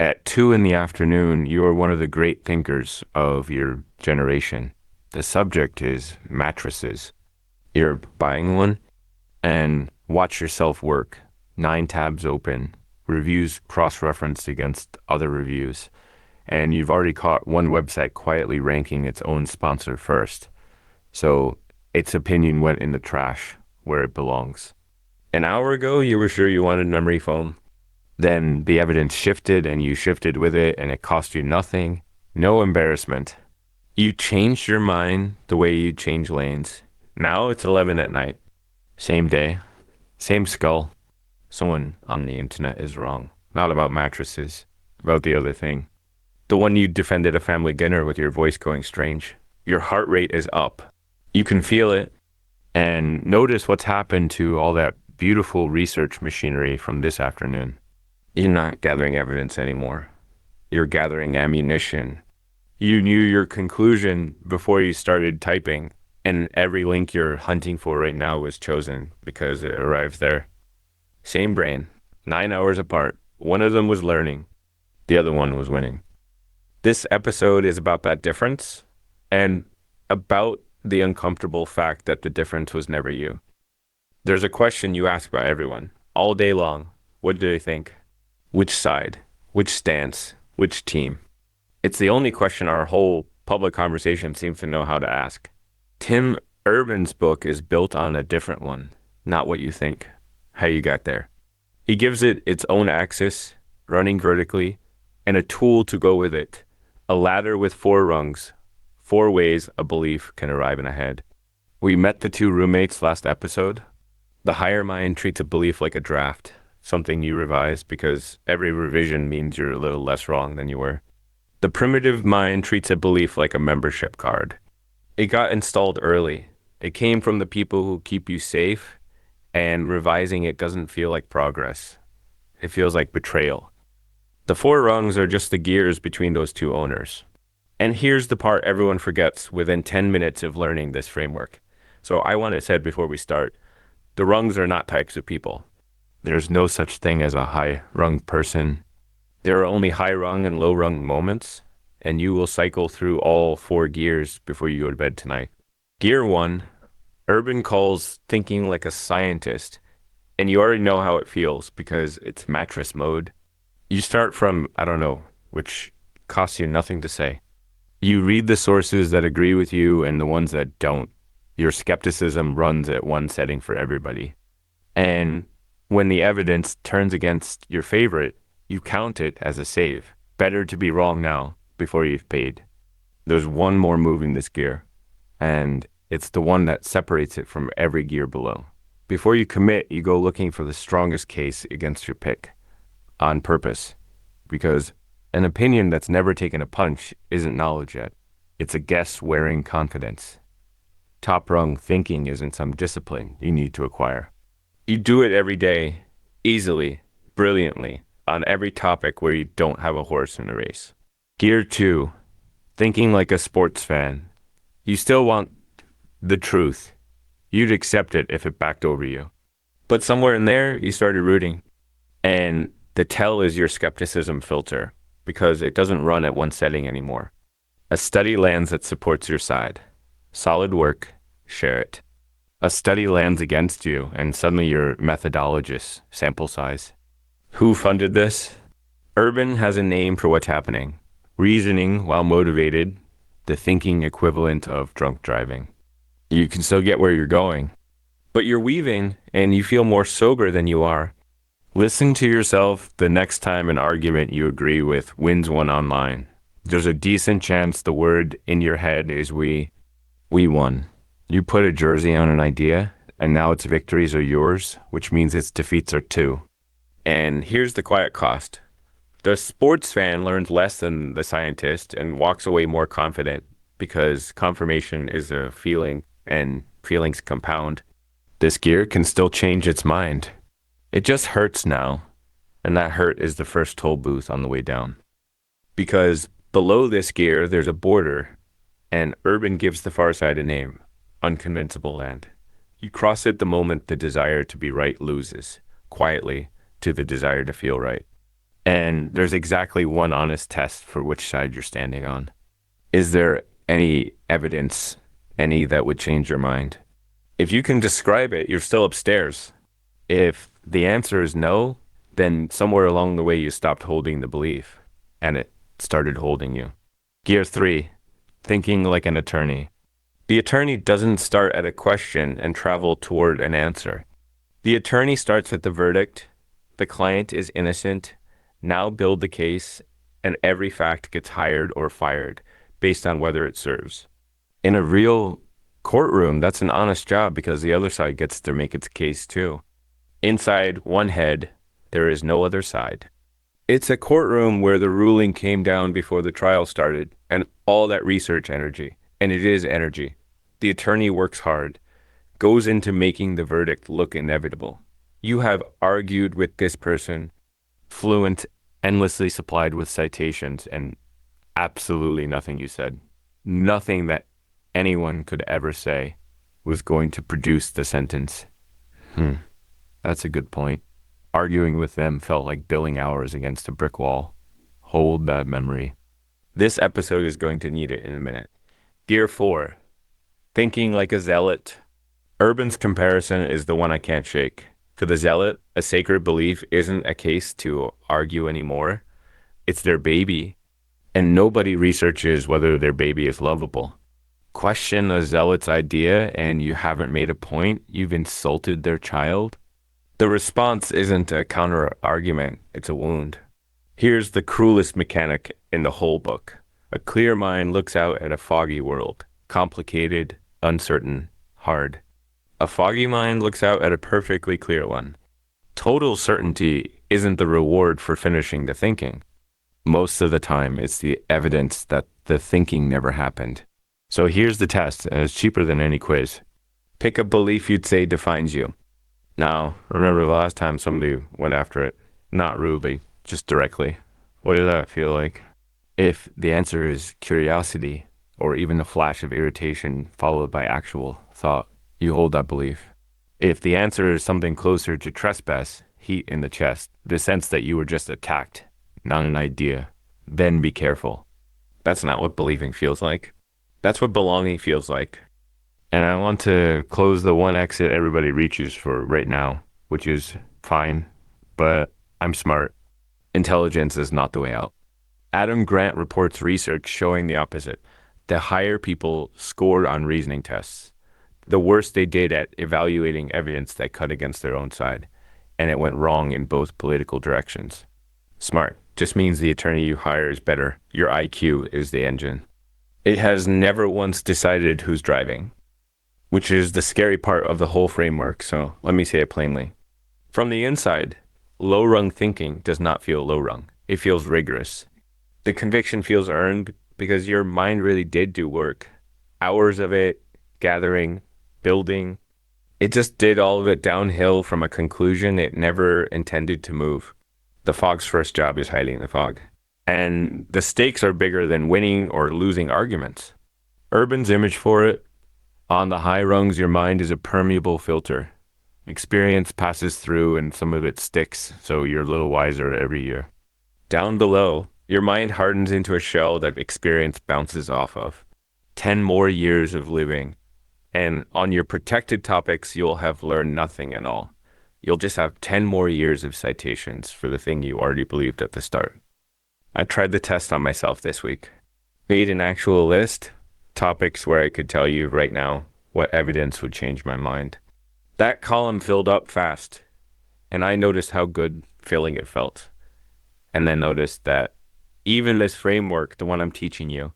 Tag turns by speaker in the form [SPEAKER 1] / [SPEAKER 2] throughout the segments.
[SPEAKER 1] At 2 in the afternoon, you are one of the great thinkers of your generation. The subject is mattresses. You're buying one and watch yourself work. 9 tabs open, reviews cross-referenced against other reviews, and you've already caught one website quietly ranking its own sponsor first. So its opinion went in the trash where it belongs. An hour ago, you were sure you wanted memory foam. Then the evidence shifted and you shifted with it and it cost you nothing. No embarrassment. You changed your mind the way you change lanes. Now it's 11 at night. Same day, same skull. Someone on the internet is wrong. Not about mattresses, about the other thing. The one you defended a family dinner with your voice going strange. Your heart rate is up. You can feel it. And notice what's happened to all that beautiful research machinery from this afternoon. You're not gathering evidence anymore. You're gathering ammunition. You knew your conclusion before you started typing, and every link you're hunting for right now was chosen because it arrived there. Same brain, 9 hours apart. One of them was learning. The other one was winning. This episode is about that difference and about the uncomfortable fact that the difference was never you. There's a question you ask by everyone all day long. What do they think? Which side? Which stance? Which team? It's the only question our whole public conversation seems to know how to ask. Tim Urban's book is built on a different one, not what you think, how you got there. He gives it its own axis, running vertically, and a tool to go with it, a ladder with 4 rungs, 4 ways a belief can arrive in a head. We met the 2 roommates last episode. The higher mind treats a belief like a draft, something you revise because every revision means you're a little less wrong than you were. The primitive mind treats a belief like a membership card. It got installed early. It came from the people who keep you safe, and revising it doesn't feel like progress. It feels like betrayal. The 4 rungs are just the gears between those 2 owners. And here's the part everyone forgets within 10 minutes of learning this framework. So I want it said before we start, the rungs are not types of people. There's no such thing as a high-rung person. There are only high-rung and low-rung moments, and you will cycle through all 4 gears before you go to bed tonight. Gear 1, Urban calls thinking like a scientist, and you already know how it feels because it's mattress mode. You start from, I don't know, which costs you nothing to say. You read the sources that agree with you and the ones that don't. Your skepticism runs at one setting for everybody. And when the evidence turns against your favorite, you count it as a save. Better to be wrong now before you've paid. There's one more move in this gear, and it's the one that separates it from every gear below. Before you commit, you go looking for the strongest case against your pick on purpose, because an opinion that's never taken a punch isn't knowledge yet. It's a guess wearing confidence. Top rung thinking isn't some discipline you need to acquire. You do it every day, easily, brilliantly, on every topic where you don't have a horse in a race. Gear 2, thinking like a sports fan. You still want the truth. You'd accept it if it backed over you. But somewhere in there, you started rooting. And the tell is your skepticism filter, because it doesn't run at one setting anymore. A study lands that supports your side. Solid work, share it. A study lands against you, and suddenly you're methodologist, sample size. Who funded this? Urban has a name for what's happening. Reasoning while motivated, the thinking equivalent of drunk driving. You can still get where you're going, but you're weaving and you feel more sober than you are. Listen to yourself the next time an argument you agree with wins one online. There's a decent chance the word in your head is we won. You put a jersey on an idea, and now its victories are yours, which means its defeats are too. And here's the quiet cost. The sports fan learns less than the scientist and walks away more confident because confirmation is a feeling and feelings compound. This gear can still change its mind. It just hurts now, and that hurt is the first toll booth on the way down. Because below this gear, there's a border, and Urban gives the far side a name. Unconvinceable Land. You cross it the moment the desire to be right loses, quietly, to the desire to feel right. And there's exactly one honest test for which side you're standing on. Is there any evidence, any that would change your mind? If you can describe it, you're still upstairs. If the answer is no, then somewhere along the way you stopped holding the belief and it started holding you. Gear 3, thinking like an attorney. The attorney doesn't start at a question and travel toward an answer. The attorney starts at the verdict. The client is innocent. Now build the case, and every fact gets hired or fired based on whether it serves. In a real courtroom, that's an honest job because the other side gets to make its case too. Inside one head, there is no other side. It's a courtroom where the ruling came down before the trial started, and all that research energy, and it is energy. The attorney works hard, goes into making the verdict look inevitable. You have argued with this person, fluent, endlessly supplied with citations, and absolutely nothing you said. Nothing that anyone could ever say was going to produce the sentence. That's a good point. Arguing with them felt like billing hours against a brick wall. Hold that memory. This episode is going to need it in a minute. Gear 4, thinking like a zealot. Urban's comparison is the one I can't shake. For the zealot, a sacred belief isn't a case to argue anymore. It's their baby, and nobody researches whether their baby is lovable. Question a zealot's idea and you haven't made a point, you've insulted their child. The response isn't a counter-argument, it's a wound. Here's the cruelest mechanic in the whole book. A clear mind looks out at a foggy world, complicated, uncertain, hard. A foggy mind looks out at a perfectly clear one. Total certainty isn't the reward for finishing the thinking. Most of the time, it's the evidence that the thinking never happened. So here's the test, and it's cheaper than any quiz. Pick a belief you'd say defines you. Now, remember the last time somebody went after it, not rudely, just directly. What did that feel like? If the answer is curiosity, or even a flash of irritation followed by actual thought, you hold that belief. If the answer is something closer to trespass, heat in the chest, the sense that you were just attacked, not an idea, then be careful. That's not what believing feels like. That's what belonging feels like. And I want to close the one exit everybody reaches for right now, which is fine, but I'm smart. Intelligence is not the way out. Adam Grant reports research showing the opposite. The higher people scored on reasoning tests, the worse they did at evaluating evidence that cut against their own side, and it went wrong in both political directions. Smart just means the attorney you hire is better. Your IQ is the engine. It has never once decided who's driving, which is the scary part of the whole framework, so let me say it plainly. From the inside, low-rung thinking does not feel low-rung. It feels rigorous. The conviction feels earned because your mind really did do work. Hours of it, gathering, building. It just did all of it downhill from a conclusion it never intended to move. The fog's first job is hiding the fog. And the stakes are bigger than winning or losing arguments. Urban's image for it: on the high rungs, your mind is a permeable filter. Experience passes through and some of it sticks, so you're a little wiser every year. Down below, your mind hardens into a shell that experience bounces off of. 10 more years of living, and on your protected topics, you'll have learned nothing at all. You'll just have 10 more years of citations for the thing you already believed at the start. I tried the test on myself this week. Made an actual list, topics where I could tell you right now what evidence would change my mind. That column filled up fast, and I noticed how good filling it felt. And then noticed that even this framework, the one I'm teaching you,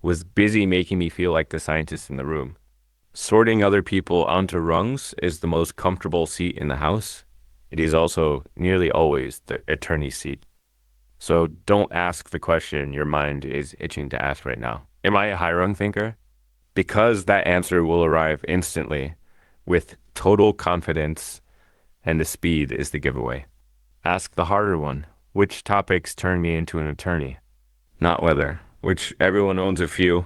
[SPEAKER 1] was busy making me feel like the scientist in the room. Sorting other people onto rungs is the most comfortable seat in the house. It is also nearly always the attorney's seat. So don't ask the question your mind is itching to ask right now. Am I a high rung thinker? Because that answer will arrive instantly with total confidence, and the speed is the giveaway. Ask the harder one. Which topics turn me into an attorney? Not whether, which everyone owns a few.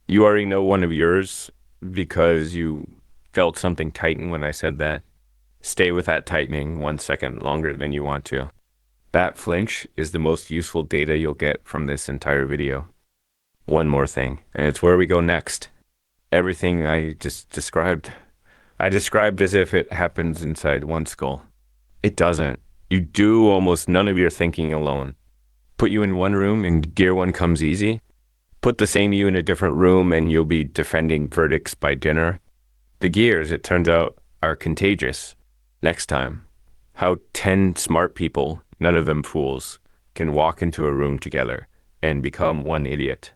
[SPEAKER 1] You already know one of yours because you felt something tighten when I said that. Stay with that tightening 1 second longer than you want to. That flinch is the most useful data you'll get from this entire video. One more thing, and it's where we go next. Everything I just described, I described as if it happens inside one skull. It doesn't. You do almost none of your thinking alone. Put you in one room and gear one comes easy. Put the same you in a different room and you'll be defending verdicts by dinner. The gears, it turns out, are contagious. Next time, how 10 smart people, none of them fools, can walk into a room together and become one idiot.